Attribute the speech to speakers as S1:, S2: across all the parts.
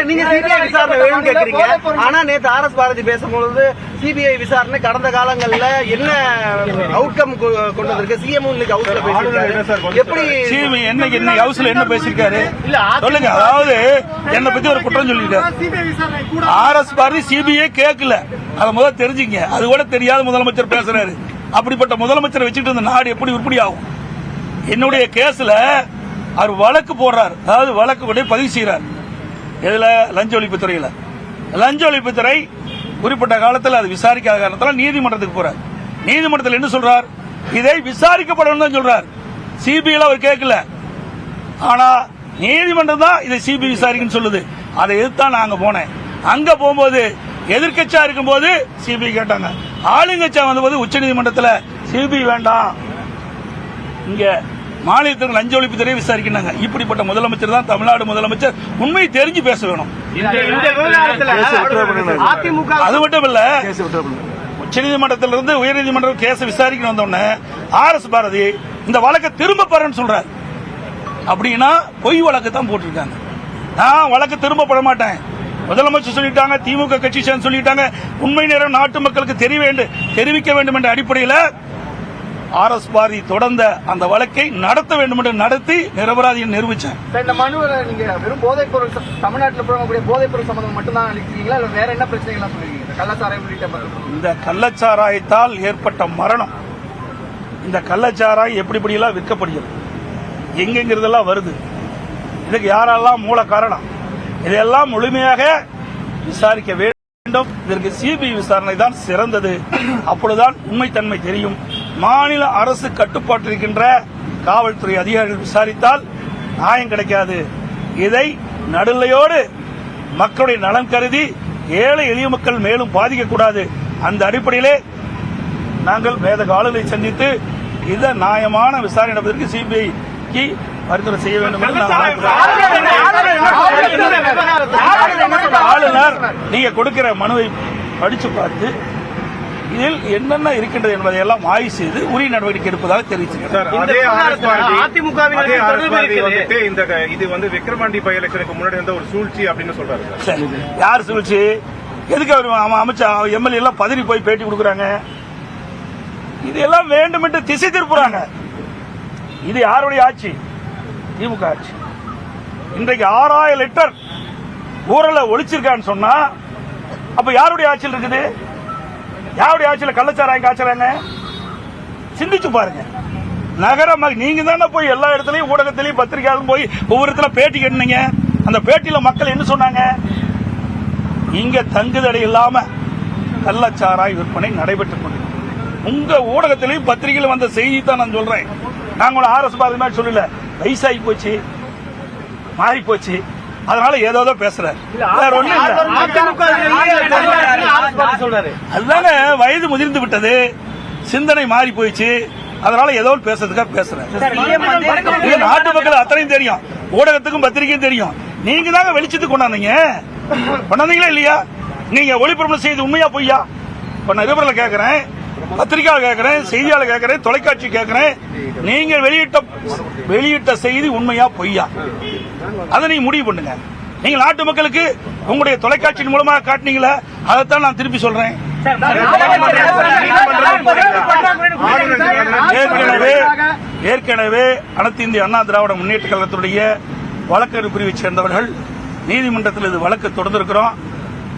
S1: நீங்க சிபிஐ விசாரணை வேணும்னு கேக்குறீங்க. ஆனா நேத்து ஆர்.எஸ். பாரதி பேசும்பொழுது சிபிஐ விசாரணை கடந்த காலங்கள்ல என்ன அவுட்கம் கொண்டு வந்திருக்கு, சிஎம் இன்னைக்கு ஹவுஸ்ல பேசியிருக்காரு. எப்படி
S2: இன்னைக்கு ஹவுஸ்ல என்ன பேசியிருக்காரு சொல்லுங்க. அதாவது என்னை பத்தி ஒரு குற்றம் சொல்லிருக்காரு. ஆர்.எஸ். பாரதி சிபிஐ கேட்கல, அதை முதல்ல தெரிஞ்சுங்க. அது கூட தெரியாத முதலமைச்சர் பேசுறாரு. அப்படிப்பட்ட முதலமைச்சரை வச்சுட்டு இந்த நாடு எப்படி உருப்படி ஆகும்? என்னுடைய கேஸ்ல அவர் வழக்கு போடுறார், அதாவது வழக்கு கொண்டு பதிவு செய்யறார். இதுல லஞ்ச ஒழிப்புத்துறையில லஞ்ச ஒழிப்புத்துறை குறிப்பிட்ட காலத்தில் அது விசாரிக்காத காரணத்தால் நீதிமன்றத்துக்கு போறார். நீதிமன்றத்தில் என்ன சொல்றார்? இதை விசாரிக்கப்படணும் தான் சொல்றார். சிபிஐ அவர் கேட்கல. ஆனா நீதிமன்றம் தான் இதை சிபிஐ விசாரிக்கணும்னு சொல்லுது. அதை எதிர்த்தான் நாங்க போனேன். அங்க போகும்போது எதிர்கட்சியா இருக்கும்போது சிபிஐ கேட்டாங்க, ஆளுங்கட்சியா வந்தபோது உச்சநீதிமன்றத்தில் சிபிஐ வேண்டாம், இங்க மாநிலத்திற்கு லஞ்ச ஒழிப்புத்துறை விசாரிக்கிறாங்க. இப்படிப்பட்ட முதலமைச்சர் தான் தமிழ்நாடு முதலமைச்சர். உண்மையை தெரிஞ்சு பேச வேணும். அது மட்டும் இல்ல, உச்சநீதிமன்றத்திலிருந்து உயர்நீதிமன்றம் கேஸ் விசாரிக்கணும் வந்தோடனே ஆர்.எஸ். பாரதி இந்த வழக்கை திரும்ப பெறன்னு சொல்றாரு. அப்படின்னா பொய் வழக்கு தான் போட்டிருக்காங்க. நான் வழக்கு திரும்ப பெற மாட்டேன். முதலமைச்சர் சொல்லிட்டாங்க, திமுக கட்சி சேர்ந்து சொல்லிட்டாங்க. உண்மை நேரம் நாட்டு மக்களுக்கு தெரிவிக்க வேண்டும் என்ற அடிப்படையில் ஆர்.எஸ். பாரதி தொடர்ந்த அந்த வழக்கை நடத்த வேண்டும் என்று நடத்தி நிரபராதியை நிரூபிச்சேன்.
S1: இந்த மனுவில் நீங்க வெறும் போதைப் பொருள் தமிழ்நாட்டில் புழங்கக்கூடிய போதைப் பொருள் சம்பந்தம் மட்டும்தான் அளிக்கிறீங்களா, இல்ல வேற என்ன பிரச்சனைகள் சொல்றீங்க? கள்ளச்சாராயம் உள்ளிட்ட
S2: இந்த கள்ளச்சாராயத்தால் ஏற்பட்ட மரணம், இந்த கள்ளச்சாராயம் எப்படிலாம் விற்கப்படுகிறது, எங்கெங்கிறதெல்லாம் வருது, இதுக்கு யாரெல்லாம் மூல காரணம், இதையெல்லாம் முழுமையாக விசாரிக்க வேண்டும். இதற்கு சிபிஐ விசாரணை தான் சிறந்தது. அப்பொழுதுதான் உண்மைத்தன்மை தெரியும். மாநில அரசு கட்டுப்பாட்டில் இருக்கின்ற காவல்துறை அதிகாரிகள் விசாரித்தால் நியாயம் கிடைக்காது. இதை நடுநிலையோடு மக்களுடைய நலன் கருதி ஏழை எளிய மக்கள் மேலும் பாதிக்கக்கூடாது. அந்த அடிப்படையிலே நாங்கள் மேதக ஆளுநரை சந்தித்து இந்த நியாயமான விசாரணை நடப்பதற்கு சிபிஐக்கு பரிந்துரை செய்ய வேண்டும் என்று ஆளுநர் நீங்க கொடுக்கிற மனுவை படிச்சு பார்த்து இதில் என்னென்ன இருக்கின்றது என்பதை எல்லாம் ஆய்வு செய்து உரிய நடவடிக்கை எடுப்பதாக தெரிவிச்சிருக்கிறார்.
S3: இது வந்து விக்கிரவாண்டி பை எலெக்ஷனுக்கு முன்னாடி இருந்த ஒரு சூழ்ச்சி அப்படின்னு சொல்றாரு.
S2: யார் சூழ்ச்சி? எதுக்கு அவர் அமைச்சா எம்எல்ஏ எல்லாம் பதறி போய் பேட்டி கொடுக்கறாங்க? இதெல்லாம் வேண்டும் என்று திசை திருப்புறாங்க. இது யாருடைய ஆட்சி? திமுக ஆட்சி. இன்றைக்கு 6000 லிட்டர் ஊரல ஒழிச்சிருக்கான்னு சொன்னா அப்ப யாருடைய ஆட்சியில் இருக்குது? யாருடைய ஆட்சியில் கள்ளச்சாராயம் காய்ச்சறாங்க? சிந்திச்சு பாருங்க. நகர நீங்க தானே போய் எல்லா இடத்துலயும் ஊடகத்திலையும் பத்திரிகையாளரும் போய் ஒவ்வொரு இடத்துல பேட்டி கேட்டீங்க. அந்த பேட்டியில மக்கள் என்ன சொன்னாங்க? இங்க தங்குதடை இல்லாம கள்ளச்சாராய விற்பனை நடைபெற்றுக் கொண்டிருக்கிறது. உங்க ஊடகத்திலையும் பத்திரிகையில வந்த செய்தி தான் நான் சொல்றேன். நாங்க ஆர்.எஸ். பாரதி மாதிரி சொல்லல. வயசாகி போச்சு, மாறி போச்சு, அதனால ஏதோ பேசுறாரு. அதுதானே வயது முதிர்ந்து விட்டது, சிந்தனை மாறி போயிடுச்சு, அதனால ஏதோ பேசுறதுக்காக பேசுறாரு. நாட்டு மக்கள் அத்தனையும் தெரியும், ஊடகத்துக்கும் பத்திரிகையும் தெரியும். நீங்க தாங்க வெளிச்சத்துக்கு கொண்டாந்தீங்களா இல்லையா? நீங்க ஒளிபரப்பு செய்து உண்மையா பொய்யா? இப்ப நான் நிருபரில் கேட்கிறேன், பத்திரிகையாளர் கேட்கிறேன், செய்தியாளர் கேட்கிறேன், தொலைக்காட்சி கேட்கிறேன். நீங்க வெளியிட்ட செய்தி உண்மையா பொய்யா? அதை நீங்க முடிவு பண்ணுங்க. நீங்க நாட்டு மக்களுக்கு உங்களுடைய தொலைக்காட்சியின் மூலமாக காட்டினீங்களா? அதைத்தான் நான் திருப்பி சொல்றேன். ஏற்கனவே அனைத்து இந்திய அண்ணா திராவிட முன்னேற்ற கழகத்துடைய வழக்கறிஞர் பிரிவை சேர்ந்தவர்கள் நீதிமன்றத்தில் இது வழக்கு தொடர்ந்திருக்கிறோம்.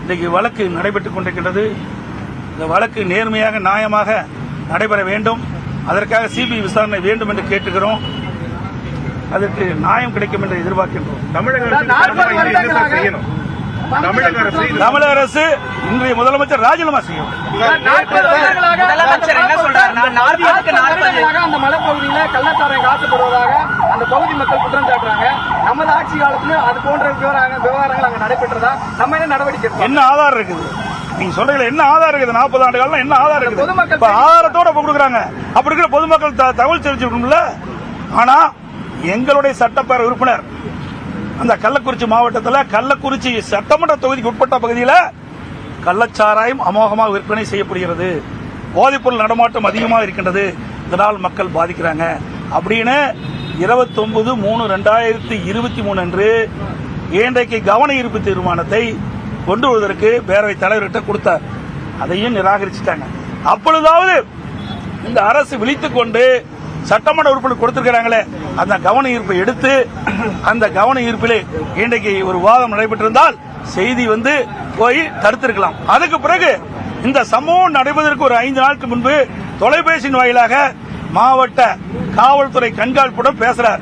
S2: இன்றைக்கு வழக்கு நடைபெற்றுக் கொண்டிருக்கின்றது. இந்த வழக்கு நேர்மையாக நியாயமாக நடைபெற வேண்டும். அதற்காக சிபிஐ விசாரணை வேண்டும் என்று கேட்டுக்கிறோம். அதற்கு நியாயம் கிடைக்கும் என்று எதிர்பார்க்கின்றோம். தமிழக அரசு இன்றைய முதலமைச்சர் ராஜினாமா செய்யும்.
S1: முதலமைச்சர் என்ன சொல்றாரு? அந்த மலைப்பகுதியில் கள்ளச்சாராயம் காசப்படுவதாக அந்த பகுதி மக்கள் குற்றம் சாட்டுறாங்க. நமது ஆட்சி காலத்தில் அது போன்ற விவகாரங்கள் அங்க நடைபெற்றதா? நம்ம என்ன நடவடிக்கை?
S2: என்ன ஆதாரம் இருக்குது? நீங்க சொல்றீங்க என்ன ஆதாரம் இருக்குது? 40 ஆண்டு காலம் என்ன ஆதாரம் இருக்குது? ஆதாரத்தோட கொடுக்குறாங்க. அப்படி இருக்கிற பொதுமக்கள் தகவல் தெரிவிச்சிருக்கணும்ல. ஆனா எங்களுடைய சட்டப்பேரவை உறுப்பினர் அந்த கள்ளக்குறிச்சி மாவட்டத்தில் கள்ளக்குறிச்சி சட்டமன்ற தொகுதிக்கு உட்பட்ட பகுதியில் கள்ளச்சாராயம் அமோகமாக விற்பனை செய்யப்படுகிறது, போதைப்பொருள் நடமாட்டம் அதிகமாக இருக்கின்றது, இதனால் மக்கள் பாதிக்கிறாங்க அப்படின்னு 29/3/2023 அன்று இன்றைக்கு கவன ஈர்ப்பு தீர்மானத்தை கொண்டு வருவதற்கு பேரவைத் தலைவர்கிட்ட கொடுத்தார். அதையும் நிராகரிச்சுட்டாங்க. அப்பொழுதாவது இந்த அரசு விழித்துக் கொண்டு சட்டமன்ற உறுப்பினர் கொடுத்திருக்கிறாங்களே அந்த கவன ஈர்ப்பை எடுத்து அந்த கவன ஈர்ப்பிலே இன்றைக்கு ஒரு விவாதம் நடைபெற்றிருந்தால் செய்தி போய் தடுத்திருக்கலாம். அதுக்கு பிறகு இந்த சம்பவம் நடைபெறுவதற்கு ஒரு 5 நாளுக்கு முன்பு தொலைபேசியின் வாயிலாக மாவட்ட காவல்துறை கண்காணிப்புடன் பேசுறார்.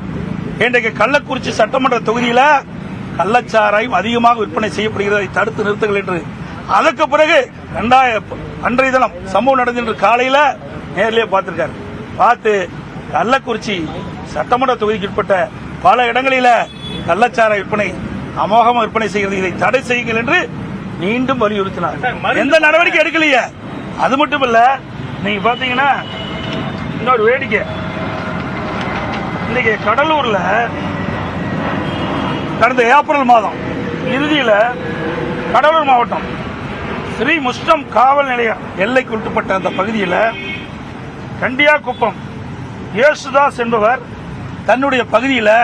S2: இன்றைக்கு கள்ளக்குறிச்சி சட்டமன்ற தொகுதியில கள்ளச்சாராயம் அதிகமாக விற்பனை செய்யப்படுகிறதை தடுத்து நிறுத்துங்கள் என்று. அதற்கு பிறகு அன்றைய தினம் சம்பவம் நடந்த காலையில நேரிலே பார்த்திருக்காரு. பார்த்து கள்ளக்குறிச்சி சட்டமன்ற தொகுதிக்கு உட்பட்ட பல இடங்களில கள்ளச்சாராய விற்பனை அமோகமாக விற்பனை செய்கிறது, இதை தடை செய்யுங்கள் என்று மீண்டும் வலியுறுத்தினார். எந்த நடவடிக்கை எடுக்கலையே. அது மட்டும் இல்ல, நீங்க பாத்தீங்கன்னா இன்னொரு வேடிக்கை, இன்னைக்கு கடலூர்ல கடந்த ஏப்ரல் மாதம் இறுதியில் கடலூர் மாவட்டம் ஸ்ரீ முஷ்டம் காவல் நிலைய எல்லைக்கு உட்பட்ட அந்த பகுதியில் கண்டியாக்குப்பம் யேசுதாஸ் என்பவர் தன்னுடைய பகுதியில்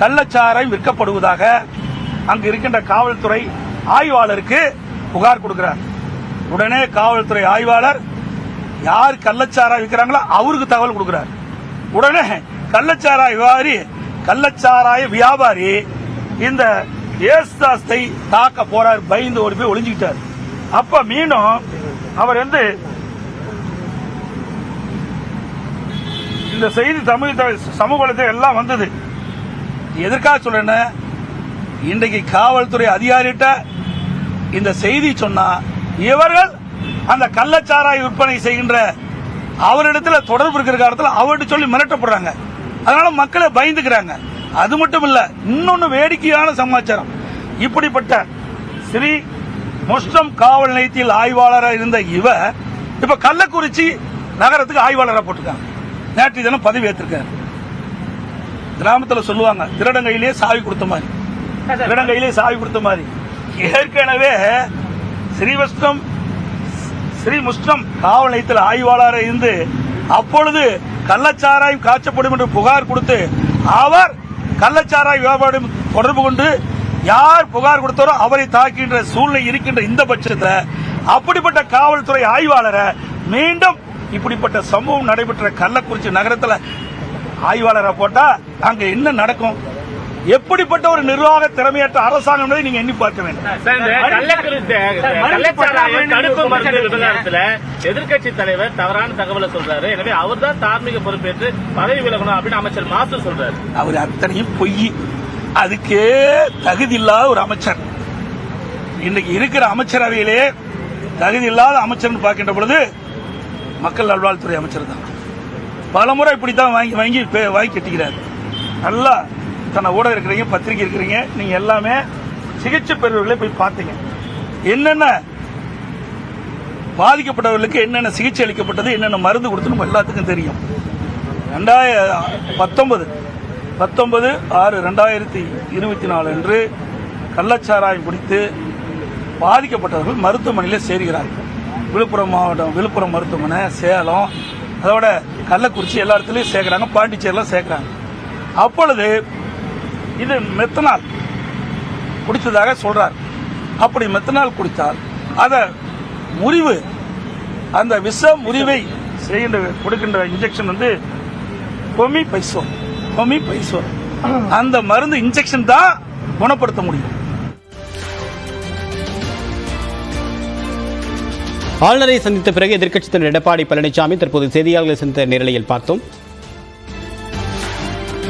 S2: கள்ளச்சாராயம் விற்கப்படுவதாக அங்கு இருக்கின்ற காவல்துறை ஆய்வாளருக்கு புகார் கொடுக்கிறார். உடனே காவல்துறை ஆய்வாளர் யார் கள்ளச்சாராயம் விற்கிறாங்களோ அவருக்கு தகவல் கொடுக்கிறார். உடனே கள்ளச்சாராய வியாபாரி இந்த யேசுதாஸை தாக்க போறார். பயந்து ஓடி போய் ஒளிஞ்சுக்கிட்டார். அப்ப மீண்டும் அவர் இந்த செய்தி தமிழ் சமூகத்தில் எல்லாம் வந்தது. எதற்காக சொல்றேன்னு, இன்றைக்கு காவல்துறை அதிகாரிகிட்ட இந்த செய்தி சொன்னா இவர்கள் அந்த கள்ளச்சாராய விற்பனை செய்கின்ற அவரிடத்தில் தொடர்பு இருக்கிற காலத்தில் அவர்கிட்ட சொல்லி மிரட்டப்படுறாங்க. அதனால மக்களை பயந்துக்கிறாங்க. அது மட்டும் இல்ல, இன்னொன்னு வேடிக்கையான சமாச்சாரம். இப்படிப்பட்ட ஸ்ரீ முஷ்டம் காவல் நிலையத்தில் ஆய்வாளராக இருந்த இவர் இப்ப கள்ளக்குறிச்சி நகரத்துக்கு ஆய்வாளராக போட்டிருக்காங்க. நேற்று தினம் பதவி ஏற்றிருக்காரு. கிராமத்தில் சொல்லுவாங்க திருடங்கையிலே சாவி கொடுத்த மாதிரி. ஏற்கனவே ஸ்ரீ முஷ்டம் காவல் நிலையத்தில் ஆய்வாளராக இருந்து அப்பொழுது கள்ளச்சாராயம் காய்ச்சப்படும் என்று புகார் கொடுத்து அவர் கள்ளச்சாராய வியாபாரம் தொடர்பு கொண்டு யார் புகார் கொடுத்தாரோ அவரை தாக்கின்ற சூழ்நிலை இருக்கின்ற இந்த பட்சத்தில் அப்படிப்பட்ட காவல்துறை ஆய்வாளரை மீண்டும் இப்படிப்பட்ட சம்பவம் நடைபெற்ற கள்ளக்குறிச்சி நகரத்தில் ஆய்வாளரை போட்டா அங்க என்ன நடக்கும்? எப்படிப்பட்ட ஒரு நிர்வாக திறமையற்ற அரசாங்கம் என்பதை நீங்க எண்ணி பார்க்க வேண்டும்.
S4: எதிர்கட்சி தலைவர் தவறான தகவலை சொல்றாரு. எனவே அவர் தான் தார்மீக பொறுப்பேற்று பதவி விலகணும் அப்படின்னு அமைச்சர் மாசு சொல்றாரு.
S2: அவர் அத்தனையும் பொய். அதுக்கே தகுதி இல்லாத ஒரு அமைச்சர். இன்னைக்கு இருக்கிற அமைச்சரவையிலே தகுதி இல்லாத அமைச்சர் பார்க்கின்ற பொழுது மக்கள் நல்வாழ்வுத்துறை அமைச்சர் தான். பலமுறை இப்படித்தான் வாங்கி கட்டிக்கிறார். நல்லா தன்னை ஊடகம் இருக்கிறீங்க, பத்திரிகை இருக்கிறீங்க, நீங்க எல்லாமே சிகிச்சை பெறுவர்களை போய் பார்த்தீங்க. என்னென்ன பாதிக்கப்பட்டவர்களுக்கு என்னென்ன சிகிச்சை அளிக்கப்பட்டது, என்னென்ன மருந்து கொடுத்து எல்லாத்துக்கும் தெரியும். 19/6/2024 அன்று கள்ளச்சாராயம் குடித்து பாதிக்கப்பட்டவர்கள் மருத்துவமனையில் சேர்கிறார்கள். விழுப்புரம் மாவட்டம் விழுப்புரம் மருத்துவமனை, சேலம், அதோட கள்ளக்குறிச்சி எல்லா இடத்துலையும் சேர்க்கிறாங்க, பாண்டிச்சேரியில் சேர்க்கிறாங்க. அப்பொழுது இது மெத்தனால் குடித்ததாக சொல்றார். அப்படி மெத்தனால் குடித்தால் அதை அந்த விஷ முறிவை கொடுக்கின்ற இன்ஜெக்ஷன் ஹோமிபைசோல். அந்த மருந்து இன்ஜெக்ஷன் தான் குணப்படுத்த முடியும்.
S5: ஆளுநரை சந்தித்த பிறகு எதிர்க்கட்சித் தலைவர் எடப்பாடி பழனிசாமி தற்போது செய்தியாளர்களை சந்தித்த நேரலையில் பார்த்தோம்.